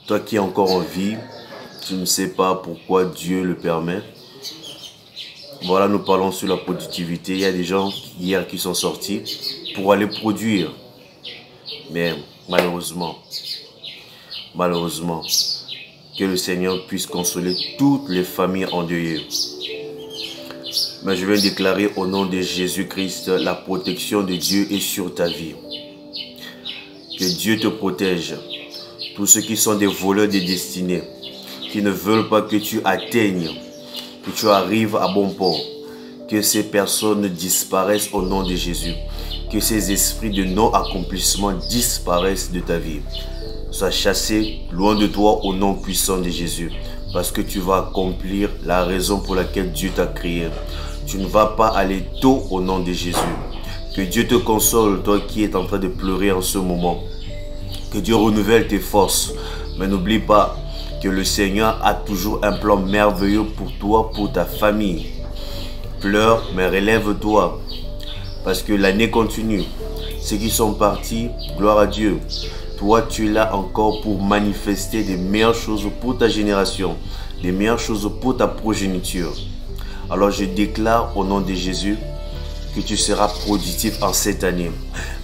Toi qui es encore en vie, tu ne sais pas pourquoi Dieu le permet. Voilà, nous parlons sur la productivité. Il y a des gens hier qui sont sortis pour aller produire. Mais malheureusement, que le Seigneur puisse consoler toutes les familles endeuillées. Mais je viens déclarer au nom de Jésus-Christ, la protection de Dieu est sur ta vie. Que Dieu te protège. Tous ceux qui sont des voleurs de destinée, qui ne veulent pas que tu atteignes, que tu arrives à bon port, que ces personnes disparaissent au nom de Jésus, que ces esprits de non-accomplissement disparaissent de ta vie. Sois chassé loin de toi au nom puissant de Jésus, parce que tu vas accomplir la raison pour laquelle Dieu t'a créé. Tu ne vas pas aller tôt au nom de Jésus. Que Dieu te console, toi qui es en train de pleurer en ce moment. Que Dieu renouvelle tes forces. Mais n'oublie pas que le Seigneur a toujours un plan merveilleux pour toi, pour ta famille. Pleure, mais relève-toi. Parce que l'année continue. Ceux qui sont partis, gloire à Dieu. Toi, tu es là encore pour manifester des meilleures choses pour ta génération. Des meilleures choses pour ta progéniture. Alors je déclare au nom de Jésus que tu seras productif en cette année.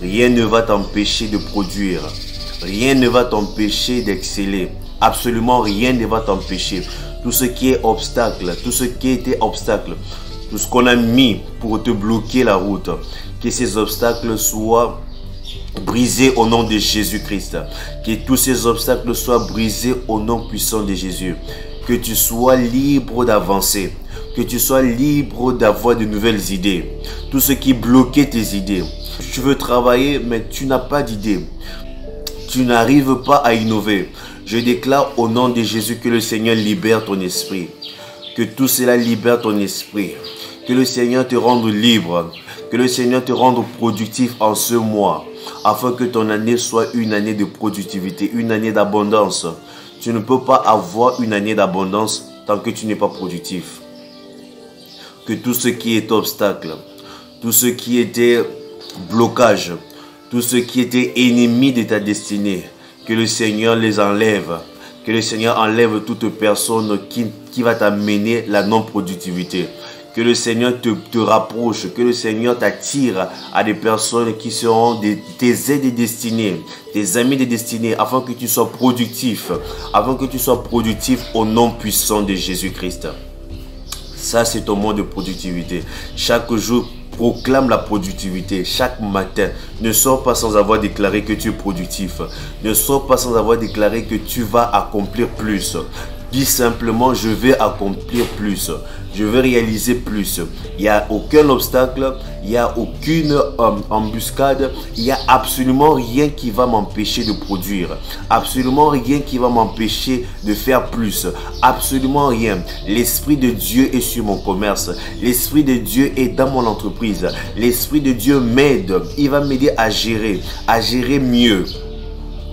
Rien ne va t'empêcher de produire. Rien ne va t'empêcher d'exceller. Absolument rien ne va t'empêcher. Tout ce qui est obstacle, tout ce qui était obstacle, tout ce qu'on a mis pour te bloquer la route, que ces obstacles soient brisés au nom de Jésus-Christ. Que tous ces obstacles soient brisés au nom puissant de Jésus. Que tu sois libre d'avancer. Que tu sois libre d'avoir de nouvelles idées. Tout ce qui bloquait tes idées. Tu veux travailler, mais tu n'as pas d'idée. Tu n'arrives pas à innover. Je déclare au nom de Jésus que le Seigneur libère ton esprit. Que tout cela libère ton esprit. Que le Seigneur te rende libre. Que le Seigneur te rende productif en ce mois. Afin que ton année soit une année de productivité, une année d'abondance. Tu ne peux pas avoir une année d'abondance tant que tu n'es pas productif. Que tout ce qui est obstacle, tout ce qui était blocage, tout ce qui était ennemi de ta destinée, que le Seigneur les enlève. Que le Seigneur enlève toute personne qui va t'amener la non-productivité. Que le Seigneur te rapproche, que le Seigneur t'attire à des personnes qui seront tes aides destinées, tes amis de destinée, afin que tu sois productif, au nom puissant de Jésus-Christ. Ça, c'est ton mot de productivité. Chaque jour, proclame la productivité. Chaque matin, ne sors pas sans avoir déclaré que tu es productif. Ne sors pas sans avoir déclaré que tu vas accomplir plus. Dis simplement, je vais accomplir plus. Je vais réaliser plus. Il n'y a aucun obstacle, il n'y a aucune embuscade, il n'y a absolument rien qui va m'empêcher de produire. Absolument rien qui va m'empêcher de faire plus. Absolument rien. L'Esprit de Dieu est sur mon commerce. L'Esprit de Dieu est dans mon entreprise. L'Esprit de Dieu m'aide. Il va m'aider à gérer mieux.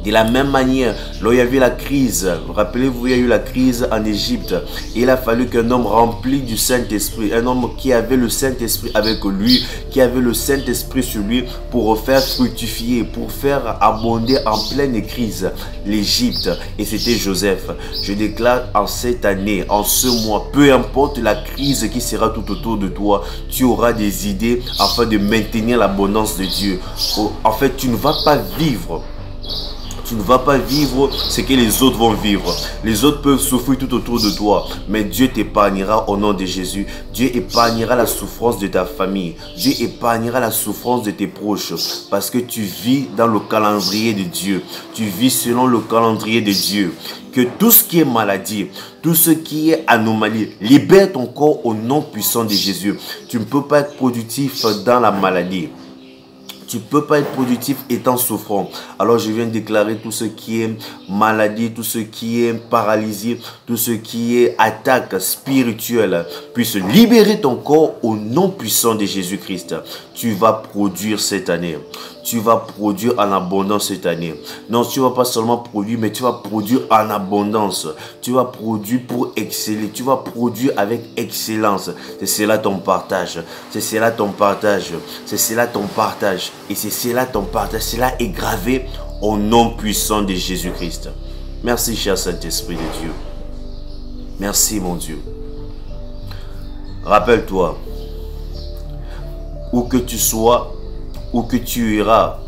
De la même manière, là il y a eu la crise, rappelez-vous, il y a eu la crise en Égypte. Il a fallu qu'un homme rempli du Saint-Esprit, un homme qui avait le Saint-Esprit avec lui, qui avait le Saint-Esprit sur lui pour faire fructifier, pour faire abonder en pleine crise l'Égypte. Et c'était Joseph. Je déclare en cette année, en ce mois, peu importe la crise qui sera tout autour de toi, tu auras des idées afin de maintenir l'abondance de Dieu. En fait, tu ne vas pas vivre. Tu ne vas pas vivre ce que les autres vont vivre. Les autres peuvent souffrir tout autour de toi. Mais Dieu t'épargnera au nom de Jésus. Dieu épargnera la souffrance de ta famille. Dieu épargnera la souffrance de tes proches. Parce que tu vis dans le calendrier de Dieu. Tu vis selon le calendrier de Dieu. Que tout ce qui est maladie, tout ce qui est anomalie, libère ton corps au nom puissant de Jésus. Tu ne peux pas être productif dans la maladie. Tu ne peux pas être productif étant souffrant. Alors je viens de déclarer tout ce qui est maladie, tout ce qui est paralysie, tout ce qui est attaque spirituelle puisse libérer ton corps au nom puissant de Jésus-Christ. Tu vas produire cette année. Tu vas produire en abondance cette année. Non, tu ne vas pas seulement produire, mais tu vas produire en abondance. Tu vas produire pour exceller. Tu vas produire avec excellence. C'est cela ton partage. C'est cela ton partage. C'est cela ton partage. Et c'est cela ton partage. Cela est gravé au nom puissant de Jésus-Christ. Merci, cher Saint-Esprit de Dieu. Merci, mon Dieu. Rappelle-toi, où que tu sois, où que tu iras,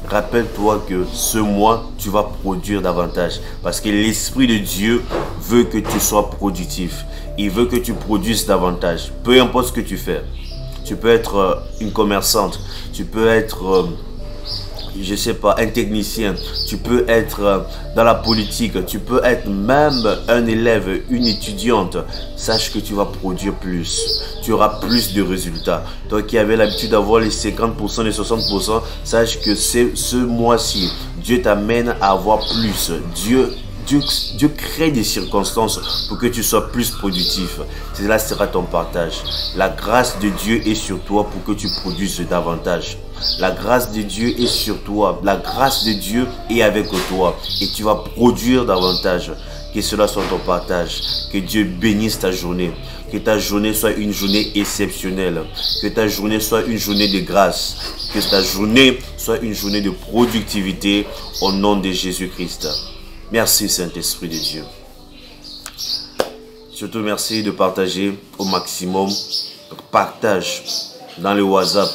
rappelle-toi que ce mois, tu vas produire davantage. Parce que l'Esprit de Dieu veut que tu sois productif. Il veut que tu produises davantage. Peu importe ce que tu fais. Tu peux être une commerçante. Tu peux être, je sais pas, un technicien. Tu peux être dans la politique. Tu peux être même un élève, une étudiante. Sache que tu vas produire plus. Tu auras plus de résultats. Toi qui avais l'habitude d'avoir les 50%, les 60%, sache que ce mois-ci, Dieu t'amène à avoir plus. Dieu crée des circonstances pour que tu sois plus productif. Cela sera ton partage. La grâce de Dieu est sur toi pour que tu produises davantage. La grâce de Dieu est sur toi. La grâce de Dieu est avec toi. Et tu vas produire davantage. Que cela soit ton partage. Que Dieu bénisse ta journée. Que ta journée soit une journée exceptionnelle. Que ta journée soit une journée de grâce. Que ta journée soit une journée de productivité au nom de Jésus-Christ. Merci Saint-Esprit de Dieu. Surtout merci de partager au maximum. Partage dans le WhatsApp,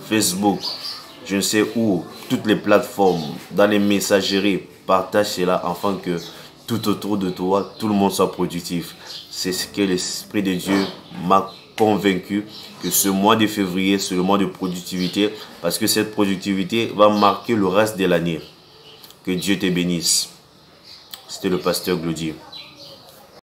Facebook, je ne sais où, toutes les plateformes, dans les messageries. Partage cela afin que tout autour de toi, tout le monde soit productif. C'est ce que l'Esprit de Dieu m'a convaincu, que ce mois de février, c'est le mois de productivité, parce que cette productivité va marquer le reste de l'année. Que Dieu te bénisse. C'était le pasteur Glody.